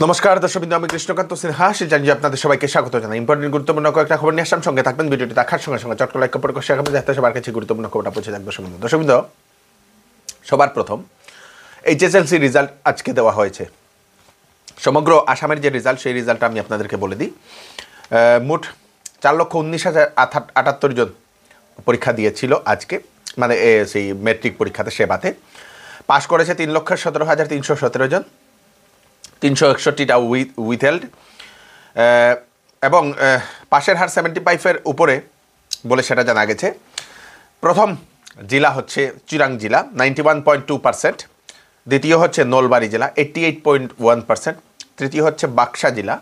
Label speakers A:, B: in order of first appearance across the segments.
A: নমস্কার দর্শকবৃন্দ, আমি কৃষ্ণকান্ত সিনহা জানিয়ে আপনাদের সবাইকে স্বাগত জানাই। ইম্পর্টেন্ট গুরুত্বপূর্ণ কয়েকটা খবর নিয়ে আসলাম, সঙ্গে থাকবেন। ভিডিওটি দেখার সঙ্গে সঙ্গে চট্ট লাইক করে শেয়ার করবেন যাতে সবার কাছে গুরুত্বপূর্ণ খবরটা পৌঁছে যাক। দর্শকবৃন্দ, সবার প্রথম এইচএসএলসি রেজাল্ট আজকে দেওয়া হয়েছে। সমগ্র আসামের যে রেজাল্ট, সেই রেজাল্টটা আমি আপনাদেরকে বলে দিই। মোট 4,19,078 জন পরীক্ষা দিয়েছিল আজকে, মানে সেই মেট্রিক পরীক্ষাতে সেবাতে। পাশ করেছে 3,17,317 জন, 361টা উইথহেল্ড, এবং পাশের হার 75-এর উপরে বলে সেটা জানা গেছে। প্রথম জেলা হচ্ছে চিরাং জেলা 91.2%, দ্বিতীয় হচ্ছে নলবাড়ি জেলা 88.1%, তৃতীয় হচ্ছে বাক্সা জেলা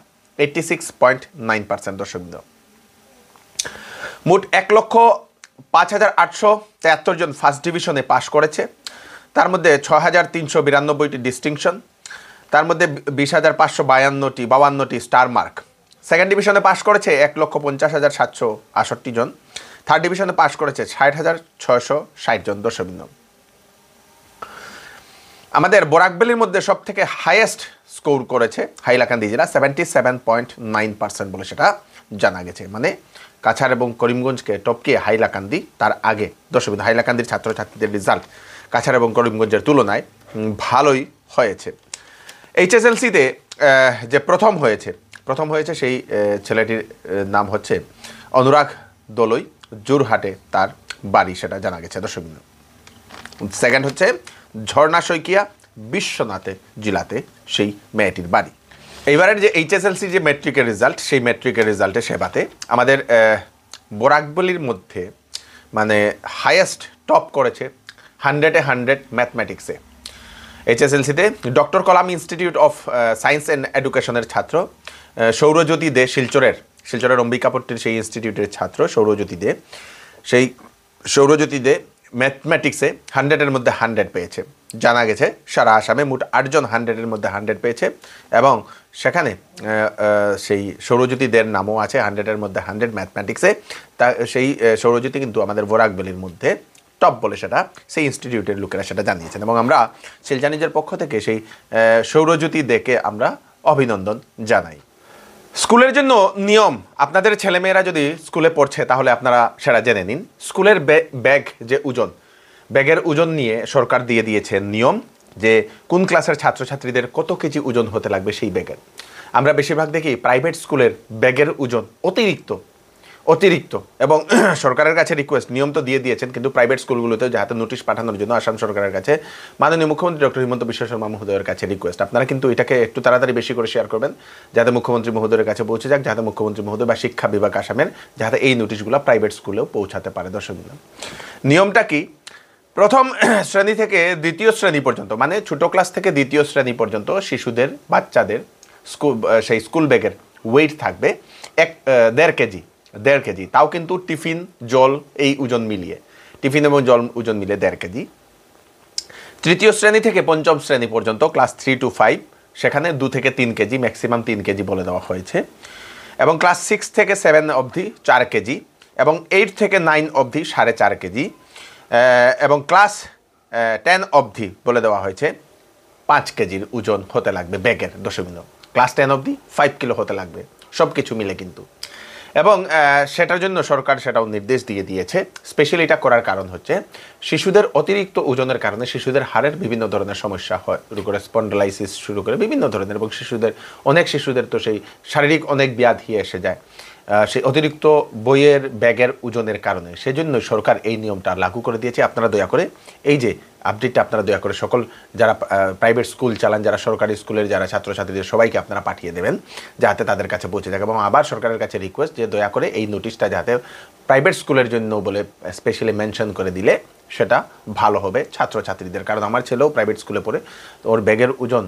A: 86.9%। দর্শকবৃন্দ, মোট 1,05,873 জন ফার্স্ট ডিভিশনে পাশ করেছে। তার মধ্যে 6,392টি ডিস্টিংশন, তার মধ্যে 20,552টি স্টার মার্ক। সেকেন্ড ডিভিশনে পাশ করেছে 1,50,768 জন। থার্ড ডিভিশনে পাশ করেছে 60,660 জন। দর্শকবৃন্দ, আমাদের বরাকবেলির মধ্যে সব থেকে হাইয়েস্ট স্কোর করেছে হাইলাকান্দি জেলা 77.9% বলে সেটা জানা গেছে। মানে কাছাড় এবং করিমগঞ্জকে টপকিয়ে হাইলাকান্দি তার আগে। দর্শকবৃন্দ, হাইলাকান্দির ছাত্রছাত্রীদের রেজাল্ট কাছাড় এবং করিমগঞ্জের তুলনায় ভালোই হয়েছে। এইচএসএলসিতে যে প্রথম হয়েছে সেই ছেলেটির নাম হচ্ছে অনুরাগ দলুই, জোরহাটে তার বাড়ি, সেটা জানা গেছে। দর্শকবৃন্দ, সেকেন্ড হচ্ছে ঝর্ণা শইকিয়া, বিশ্বনাথে জেলাতে সেই মেয়েটির বাড়ি। এইবারের যে এইচএসএলসি যে মেট্রিকের রেজাল্ট, সেই মেট্রিকের রেজাল্টে সেবাতে আমাদের বরাকবলির মধ্যে মানে হাইয়েস্ট টপ করেছে 100-এ 100 ম্যাথমেটিক্সে। এইচএসএলসিতে doctor Kalam institute of science and এডুকেশনের ছাত্র সৌরজ্যোতি দে, শিলচরের অম্বিকাপট্টির সেই ইনস্টিটিউটের ছাত্র সৌরজ্যোতি দে ম্যাথমেটিক্সে 100-এর মধ্যে 100 পেয়েছে। জানা গেছে সারা আসামে মোট 8 জন 100-এর মধ্যে 100 পেয়েছে, এবং সেখানে সেই সৌরজ্যোতি দের নামও আছে 100-এর মধ্যে 100 ম্যাথমেটিক্সে। তা সেই সৌরজ্যোতি কিন্তু আমাদের বরাকবেলির মধ্যে টপ বলে সেটা সেই ইনস্টিটিউটের লোকেরা সেটা জানিয়েছেন, এবং আমরা শিলজানিজের পক্ষ থেকে সেই সৌরজ্যোতি দেকে আমরা অভিনন্দন জানাই। স্কুলের জন্য নিয়ম, আপনাদের ছেলেমেয়েরা যদি স্কুলে পড়ছে তাহলে আপনারা সেটা জেনে নিন। স্কুলের ব্যাগের ওজন নিয়ে সরকার দিয়ে দিয়েছে নিয়ম, যে কোন ক্লাসের ছাত্রছাত্রীদের কত কেজি ওজন হতে লাগবে সেই ব্যাগের। আমরা বেশিরভাগ দেখি প্রাইভেট স্কুলের ব্যাগের ওজন অতিরিক্ত, এবং সরকারের কাছে রিকোয়েস্ট, নিয়ম তো দিয়ে দিয়েছেন, কিন্তু প্রাইভেট স্কুলগুলোতেও যাতে নোটিশ পাঠানোর জন্য আসাম সরকারের কাছে মাননীয় মুখ্যমন্ত্রী ডক্টর হিমন্ত বিশ্ব শর্মা মহোদয়ের কাছে রিকোয়েস্ট। আপনারা কিন্তু এটাকে একটু তাড়াতাড়ি বেশি করে শেয়ার করবেন, যাতে মুখ্যমন্ত্রী মহোদয়ের কাছে পৌঁছে যাক, যাতে মুখ্যমন্ত্রী মহোদয় বা শিক্ষা বিভাগ আসামের যাতে এই নোটিশগুলো প্রাইভেট স্কুলেও পৌঁছাতে পারে। দর্শকবৃন্দ, নিয়মটা কি? প্রথম শ্রেণী থেকে দ্বিতীয় শ্রেণী পর্যন্ত, মানে ছোট ক্লাস থেকে দ্বিতীয় শ্রেণী পর্যন্ত বাচ্চাদের সেই স্কুল ব্যাগের ওয়েট থাকবে 1.5 কেজি, তাও কিন্তু টিফিন জল এই ওজন মিলিয়ে, টিফিন এবং জল ওজন মিলিয়ে 1.5 কেজি। তৃতীয় শ্রেণী থেকে পঞ্চম শ্রেণী পর্যন্ত ক্লাস 3 to 5, সেখানে 2 থেকে 3 কেজি, ম্যাক্সিমাম 3 কেজি বলে দেওয়া হয়েছে, এবং ক্লাস 6 থেকে 7 অবধি 4 কেজি, এবং 8 থেকে 9 অবধি 4.5 কেজি, এবং ক্লাস 10 অবধি বলে দেওয়া হয়েছে 5 কেজির ওজন হতে লাগবে ব্যাগের। দর্শকবৃন্দ, ক্লাস 10 অবধি 5 কিলো হতে লাগবে, সব কিছু মিলে কিন্তু। এবং সেটার জন্য সরকার সেটাও নির্দেশ দিয়ে দিয়েছে। স্পেশালি এটা করার কারণ হচ্ছে শিশুদের অতিরিক্ত ওজনের কারণে শিশুদের হাড়ের বিভিন্ন ধরনের সমস্যা হয়, শুরু করে স্পন্ডলাইসিস শুরু করে বিভিন্ন ধরনের, এবং অনেক শিশুদের তো সেই শারীরিক অনেক ব্যাধি এসে যায় সেই অতিরিক্ত ব্যাগের ওজনের কারণে। সেজন্য সরকার এই নিয়মটা লাগু করে দিয়েছে। আপনারা দয়া করে এই যে আপডেটটা আপনারা দয়া করে সকল যারা প্রাইভেট স্কুল চালান, যারা সরকারি স্কুলের যারা ছাত্রছাত্রীদের সবাইকে আপনারা পাঠিয়ে দেবেন, যাতে তাদের কাছে পৌঁছে যায়। এবং আবার সরকারের কাছে রিকোয়েস্ট যে দয়া করে এই নোটিশটা যাতে প্রাইভেট স্কুলের জন্য বলে স্পেশালি মেনশন করে দিলে সেটা ভালো হবে ছাত্রছাত্রীদের। কারণ আমার ছেলেও প্রাইভেট স্কুলে পড়ে, ওর ব্যাগের ওজন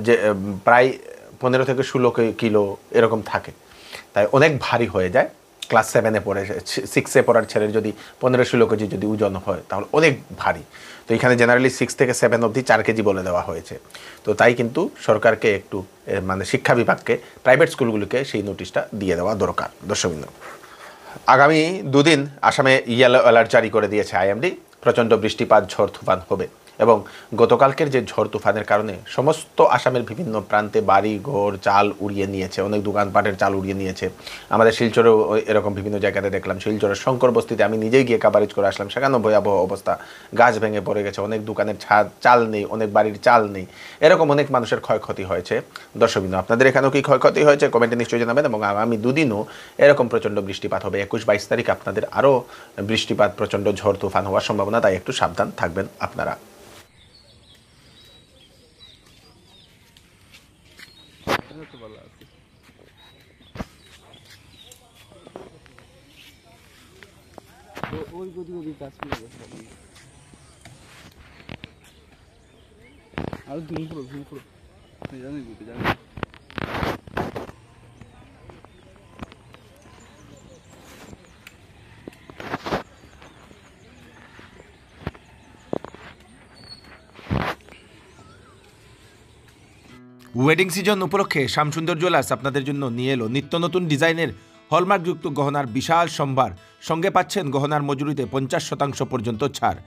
A: যে প্রায় 15 থেকে 16 কিলো এরকম থাকে, তাই অনেক ভারী হয়ে যায়। ক্লাস 7-এ পড়ে, 6-এ পড়ার ছেলের যদি 15-16 কেজি যদি ওজন হয় তাহলে অনেক ভারী। তো এখানে জেনারেলি 6 থেকে 7 অবধি 4 কেজি বলে দেওয়া হয়েছে। তো তাই কিন্তু সরকারকে একটু মানে শিক্ষা বিভাগকে প্রাইভেট স্কুলগুলোকে সেই নোটিশটা দিয়ে দেওয়া দরকার। দর্শকবৃন্দ, আগামী 2 দিন আসামে ইয়েলো অ্যালার্ট জারি করে দিয়েছে আইএমডি। প্রচণ্ড বৃষ্টিপাত, ঝড় তুফান হবে। এবং গতকালকের যে ঝড় তুফানের কারণে সমস্ত আসামের বিভিন্ন প্রান্তে বাড়ি ঘর চাল উড়িয়ে নিয়েছে, অনেক দোকানপাটের চাল উড়িয়ে নিয়েছে। আমাদের শিলচরেও এরকম বিভিন্ন জায়গাতে দেখলাম। শিলচরের শঙ্কর বস্তিতে আমি নিজেই গিয়ে কাভারেজ করে আসলাম, সেখানেও ভয়াবহ অবস্থা, গাছ ভেঙে পড়ে গেছে, অনেক দোকানের চাল নেই, অনেক বাড়ির চাল নেই, এরকম অনেক মানুষের ক্ষয়ক্ষতি হয়েছে। দর্শকবৃন্দ, আপনাদের এখানেও কি ক্ষয়ক্ষতি হয়েছে কমেন্টে নিশ্চয়ই জানাবেন। এবং আগামী দুদিনও এরকম প্রচণ্ড বৃষ্টিপাত হবে। 21-22 তারিখ আপনাদের আরও বৃষ্টিপাত, প্রচণ্ড ঝড় তুফান হওয়ার সম্ভাবনা, তাই একটু সাবধান থাকবেন আপনারা। ওয়েডিং সিজন উপলক্ষে শ্যামসুন্দর জুয়েলার্স আপনাদের জন্য নিয়ে এলো নিত্য নতুন ডিজাইনের হলমার্কযুক্ত গহনার বিশাল সম্ভার। সঙ্গে পাচ্ছেন গহনার মজুরিতে 50% পর্যন্ত ছাড়।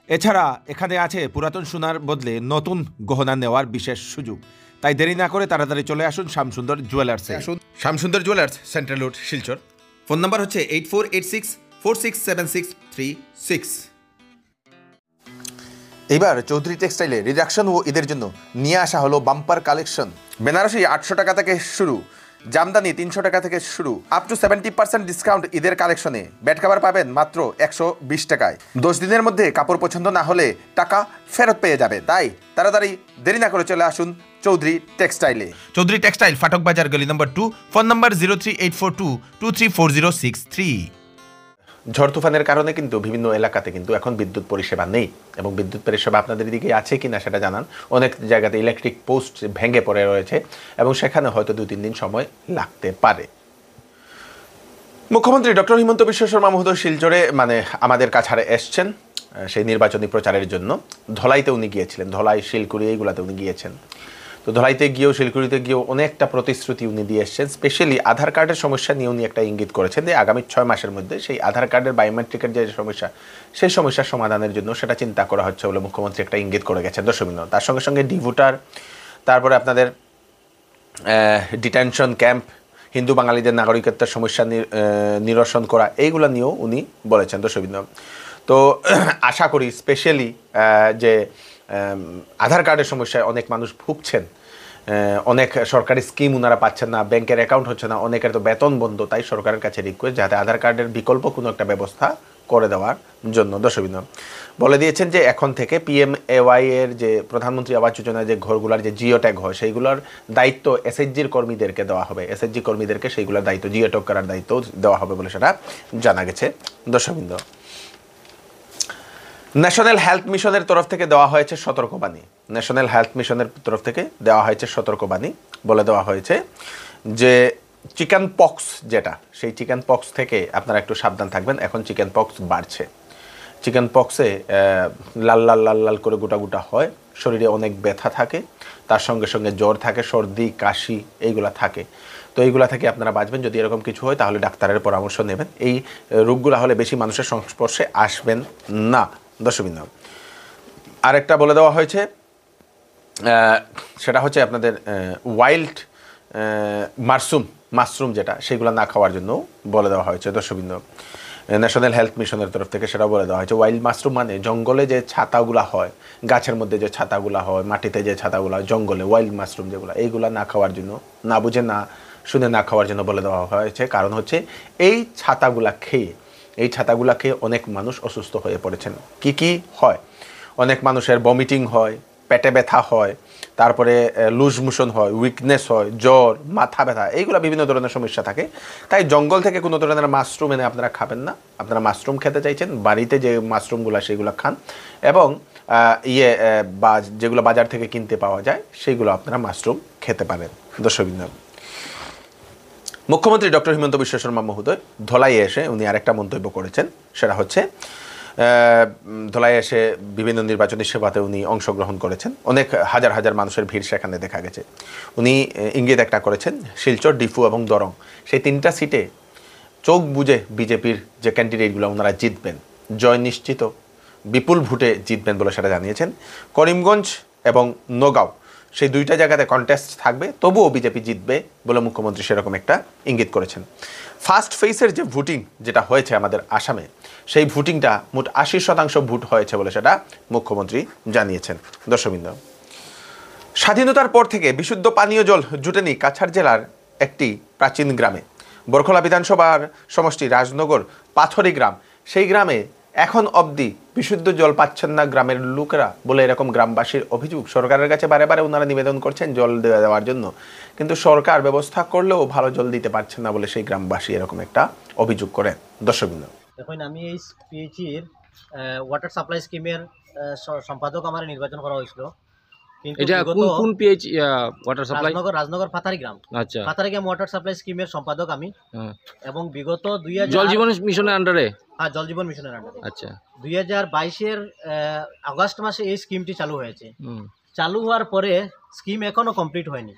A: এছাড়া এখানে আছে পুরাতন সোনার বদলে নতুন গহনা নেওয়ার বিশেষ সুযোগ। তাই দেরি না করে তাড়াতাড়ি চলে আসুন শ্যামসুন্দর জুয়েলার্সে। Shyamsundar jewellers, central road, Silchar. Phone number হচ্ছে 8486467636। এইবার চৌধুরী টেক্সটাইলে রিডাকশন ও ঈদের জন্য নিয়ে আসা হলো বাম্পার কালেকশন। বেনারসি 800 টাকা থেকে শুরু, জামদানি 300 টাকা থেকে শুরু, আপ টু 70% ডিসকাউন্ট ঈদের কালেকশনে। বেড কাভার পাবেন মাত্র 120 টাকায়। 10 দিনের মধ্যে কাপড় পছন্দ না হলে টাকা ফেরত পেয়ে যাবে। তাই তাড়াতাড়ি দেরি না করে চলে আসুন চৌধুরী টেক্সটাইলে। চৌধুরী টেক্সটাইল, ফাটক বাজার, গলি নম্বর 2, ফোন নম্বর 038422340663। ঝড় তুফানের কারণে কিন্তু বিভিন্ন এলাকাতে কিন্তু এখন বিদ্যুৎ পরিষেবা নেই, এবং বিদ্যুৎ পরিষেবা আপনাদের দিকে আছে কিনা সেটা জানান। অনেক জায়গাতে ইলেকট্রিক পোস্ট ভেঙে পড়ে রয়েছে এবং সেখানে হয়তো 2-3 দিন সময় লাগতে পারে। মুখ্যমন্ত্রী ডক্টর হিমন্ত বিশ্ব শর্মা মহোদয় শিলচরে আমাদের কাছাড়ে এসছেন সেই নির্বাচনী প্রচারের জন্য। ধলাইতে উনি গিয়েছিলেন, ধলাই, শিলকুড়ি এইগুলাতে উনি গিয়েছেন। তো ধলাইতে গিয়েও, শিলকুড়িতে গিয়েও অনেকটা প্রতিশ্রুতি উনি দিয়ে এসছেন। স্পেশালি আধার কার্ডের সমস্যা নিয়ে উনি একটা ইঙ্গিত করেছেন যে আগামী 6 মাসের মধ্যে সেই আধার কার্ডের বায়োমেট্রিকের যে সমস্যা, সেই সমস্যার সমাধানের জন্য সেটা চিন্তা করা হচ্ছে বলে মুখ্যমন্ত্রী একটা ইঙ্গিত করে গেছেন। দর্শকবৃন্দ, তার সঙ্গে সঙ্গে ডিভোটার, তারপরে আপনাদের ডিটেনশন ক্যাম্প, হিন্দু বাঙালিদের নাগরিকত্বের সমস্যা নিরসন করা, এইগুলো নিয়েও উনি বলেছেন। দর্শকবৃন্দ, তো আশা করি স্পেশালি যে আধার কার্ডের সমস্যায় অনেক মানুষ ভুগছেন, অনেক সরকারি স্কিম ওনারা পাচ্ছেন না, ব্যাংকের অ্যাকাউন্ট হচ্ছে না, অনেকের তো বেতন বন্ধ। তাই সরকারের কাছে রিকোয়েস্ট যাতে আধার কার্ডের বিকল্প কোনো একটা ব্যবস্থা করে দেওয়ার জন্য। দর্শকবৃন্দ, বলে দিয়েছেন যে এখন থেকে PMAY এর যে প্রধানমন্ত্রী আবাস যোজনার যে ঘরগুলার যে জিও ট্যাগ হয়, সেইগুলোর দায়িত্ব SHGর কর্মীদেরকে দেওয়া হবে। SHG কর্মীদেরকে সেইগুলোর দায়িত্ব, জিও ট্যাগ করার দায়িত্ব দেওয়া হবে বলে সেটা জানা গেছে। দর্শকবৃন্দ, ন্যাশনাল হেলথ মিশনের তরফ থেকে দেওয়া হয়েছে সতর্কবাণী। ন্যাশনাল হেলথ মিশনের তরফ থেকে দেওয়া হয়েছে সতর্কবাণী। বলে দেওয়া হয়েছে যে চিকেন পক্স যেটা, সেই চিকেন পক্স থেকে আপনারা একটু সাবধান থাকবেন। এখন চিকেন পক্স বাড়ছে। চিকেন পক্সে লাল লাল লাল লাল করে গোটা গোটা হয়, শরীরে অনেক ব্যথা থাকে, তার সঙ্গে সঙ্গে জ্বর থাকে, সর্দি কাশি এইগুলা থাকে। তো এইগুলা থেকে আপনারা বাঁচবেন। যদি এরকম কিছু হয় তাহলে ডাক্তারের পরামর্শ নেবেন। এই রোগগুলা হলে বেশি মানুষের সংস্পর্শে আসবেন না। দর্শকবৃন্দ, আরেকটা বলে দেওয়া হয়েছে, সেটা হচ্ছে আপনাদের ওয়াইল্ড মাশরুম যেটা, সেগুলো না খাওয়ার জন্য বলে দেওয়া হয়েছে। দর্শকবৃন্দ, ন্যাশনাল হেলথ মিশনের তরফ থেকে সেটা বলে দেওয়া হয়েছে। ওয়াইল্ড মাশরুম মানে জঙ্গলে যে ছাতাগুলা হয়, গাছের মধ্যে যে ছাতাগুলা হয়, মাটিতে যে ছাতাগুলা হয়, জঙ্গলে ওয়াইল্ড মাশরুম যেগুলো, এইগুলা না খাওয়ার জন্য, না বুঝে না শুনে না খাওয়ার জন্য বলে দেওয়া হয়েছে। কারণ হচ্ছে এই ছাতাগুলা খেয়ে অনেক মানুষ অসুস্থ হয়ে পড়েছেন। কি হয়? অনেক মানুষের ভমিটিং হয়, পেটে ব্যথা হয়, তারপরে লুজ মোশন হয়, উইকনেস হয়, জ্বর, মাথা ব্যথা, এইগুলো বিভিন্ন ধরনের সমস্যা থাকে। তাই জঙ্গল থেকে কোনো ধরনের মাশরুম এনে আপনারা খাবেন না। আপনারা মাশরুম খেতে চাইছেন, বাড়িতে যে মাশরুমগুলো সেগুলো খান, এবং বা যেগুলো বাজার থেকে কিনতে পাওয়া যায় সেইগুলো আপনারা মাশরুম খেতে পারেন। দর্শকবৃন্দ, মুখ্যমন্ত্রী ডক্টর হিমন্ত বিশ্ব শর্মা মহোদয় ধলাইয়ে এসে উনি আরেকটা মন্তব্য করেছেন। সেটা হচ্ছে ধলাইয়ে এসে বিভিন্ন নির্বাচনী সেবাতে উনি অংশগ্রহণ করেছেন। অনেক হাজার হাজার মানুষের ভিড় সেখানে দেখা গেছে। উনি ইঙ্গিত একটা করেছেন, শিলচর, ডিফু এবং দরং, সেই 3টা সিটে চোখ বুঝে বিজেপির যে ক্যান্ডিডেটগুলো ওনারা জিতবেন, জয় নিশ্চিত বিপুল ভোটে জিতবেন বলে সেটা জানিয়েছেন। করিমগঞ্জ এবং নগাঁও সেই দুইটা জায়গাতে কন্টেস্ট থাকবে, তবুও বিজেপি জিতবে বলে মুখ্যমন্ত্রী সেরকম একটা ইঙ্গিত করেছেন। ফার্স্ট ফেজের যে ভোটিং যেটা হয়েছে আমাদের আসামে, সেই ভোটিংটা মোট 80% ভোট হয়েছে বলে সেটা মুখ্যমন্ত্রী জানিয়েছেন। দর্শকবৃন্দ, স্বাধীনতার পর থেকে বিশুদ্ধ পানীয় জল জুটেনি কাছাড় জেলার একটি প্রাচীন গ্রামে। বরখলা বিধানসভার সমষ্টি রাজনগর পাথরি গ্রাম, সেই গ্রামে এখন অবধি বিশুদ্ধ জল পাচ্ছেন না গ্রামের লোকেরা বলে এরকম গ্রামবাসীর অভিযোগ। সরকারের কাছে বারে বারে ওনারা নিবেদন করছেন জল দেওয়ার জন্য, কিন্তু সরকার ব্যবস্থা করলেও ভালো জল দিতে পারছেন না বলে সেই গ্রামবাসী এরকম একটা অভিযোগ করেন। দর্শকবৃন্দ,
B: দেখুন, আমি এই পিএইচির ওয়াটার সাপ্লাই স্কিমের সম্পাদক আমার নির্বাচন করা হয়েছিল, কিন্তু
C: এটা কোন পিএইচ ওয়াটার সাপ্লাই?
B: রাজনগর পাথারি গ্রাম।
C: আচ্ছা,
B: পাথারি গ্রাম ওয়াটার সাপ্লাই স্কিমের সম্পাদক আমি। এবং বিগত
C: জল জীবন মিশনের আন্ডারে?
B: হ্যাঁ, জল জীবন মিশনের আন্ডারে।
C: আচ্ছা,
B: 2022-এর আগস্ট মাসে এই স্কিমটি চালু হয়েছে। চালু হওয়ার পরে স্কিম এখনো কমপ্লিট হয়নি,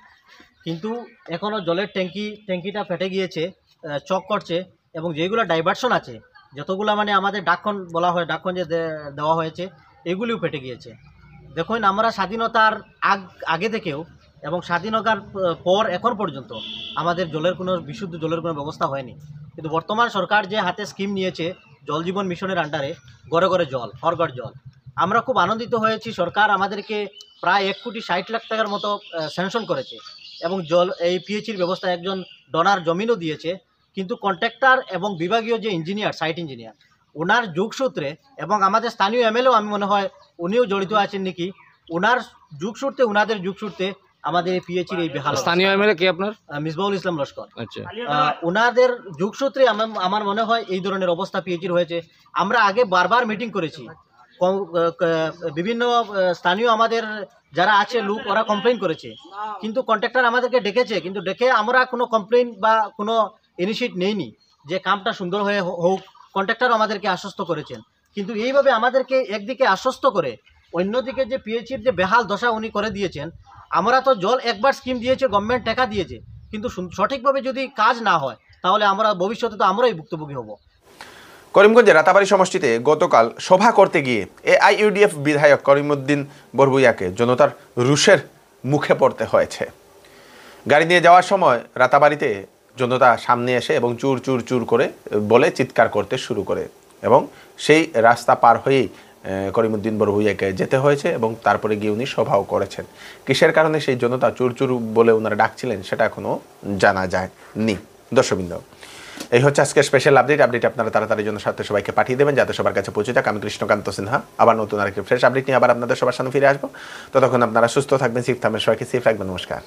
B: কিন্তু এখনো জলের ট্যাঙ্কিটা ফেটে গিয়েছে, চক করছে, এবং যেগুলো ডাইভারশন আছে, যতগুলো মানে আমাদের ডাকখন বলা হয়, ডাকখন যে দেওয়া হয়েছে, এগুলিও ফেটে গিয়েছে। দেখুন, আমরা স্বাধীনতার আগে থেকেও এবং স্বাধীনতার পর এখন পর্যন্ত আমাদের বিশুদ্ধ জলের কোনো ব্যবস্থা হয়নি। কিন্তু বর্তমান সরকার যে হাতে স্কিম নিয়েছে জল জীবন মিশনের আন্ডারে, ঘরে ঘরে জল, হরঘর জল, আমরা খুব আনন্দিত হয়েছি। সরকার আমাদেরকে প্রায় 1,60,00,000 টাকার মতো স্যাংশন করেছে, এবং এই পিএইচির ব্যবস্থা একজন ডোনার জমিনও দিয়েছে। কিন্তু কন্ট্রাক্টর এবং বিভাগীয় যে ইঞ্জিনিয়ার, সাইট ইঞ্জিনিয়ার, ওনার যোগসূত্রে, এবং আমাদের স্থানীয় এমএলএও আমি মনে হয় উনিও জড়িত আছেন নাকি, ওনাদের যোগসূত্রে আমাদের এই পিএইচির এই বেহাল।
C: স্থানীয় এমএলএ কে আপনার?
B: মিসবাহুল ইসলাম লস্কর।
C: আচ্ছা,
B: ওনাদের যোগসূত্রে আমার মনে হয় এই ধরনের অবস্থা পিএইচির হয়েছে। আমরা আগে বারবার মিটিং করেছি, বিভিন্ন স্থানীয় আমাদের যারা আছে লোক, ওরা কমপ্লেন করেছে, কিন্তু কন্ট্রাক্টর আমাদেরকে ডেকেছে, কিন্তু ডেকে আমরা কোনো কমপ্লেন বা কোনো ইনিশিয়েটিভ নেইনি যে কামটা সুন্দর হয়ে হোক। কন্ট্রাক্টর আমাদেরকে আশ্বস্ত করেছেন, কিন্তু এইভাবে আমাদেরকে একদিকে আশ্বস্ত করে অন্যদিকে যে পিএইচির যে বেহাল দশা উনি করে দিয়েছেন। আমরা তো জল একবার স্কিম দিয়েছে, গভর্নমেন্ট টাকা দিয়েছে, কিন্তু সঠিকভাবে যদি কাজ না হয় তাহলে আমরা ভবিষ্যতে তো আমরাই ভুক্তভোগী হব।
A: করিমগঞ্জের রাতাবাড়ি সমষ্টিতে গতকাল সভা করতে গিয়ে এআইইউডিএফ বিধায়ক করিমউদ্দিন বরভুইয়াকে জনতার রুষের মুখে পড়তে হয়েছে। গাড়ি নিয়ে যাওয়ার সময় রাতাবাড়িতে জনতা সামনে এসে এবং চুর চুর চুর করে বলে চিৎকার করতে শুরু করে, এবং সেই রাস্তা পার হয়েই করিমউদ্দিন বরভুইয়াকে যেতে হয়েছে, এবং তারপরে গিয়ে উনি সভাও করেছেন। কিসের কারণে সেই জনতা চুর চুর বলে ওনারা ডাকছিলেন সেটা এখনও জানা যায়নি। দর্শকবৃন্দ, এই হচ্ছে আজকের স্পেশাল আপডেট। আপনারা তাড়াতাড়ির জন্য সাথে সবাইকে পাঠিয়ে দেবেন যাতে সবার কাছে পৌঁছে যাক। আমি কৃষ্ণকান্ত সিনহা আবার নতুন আরেকটি ফ্রেশ আপডেট নিয়ে আবার আপনাদের সবার সামনে ফিরে আসবো। ততক্ষণ আপনারা সুস্থ থাকবেন, সেফ থাকবেন, সবাইকে সেফ রাখবেন। নমস্কার।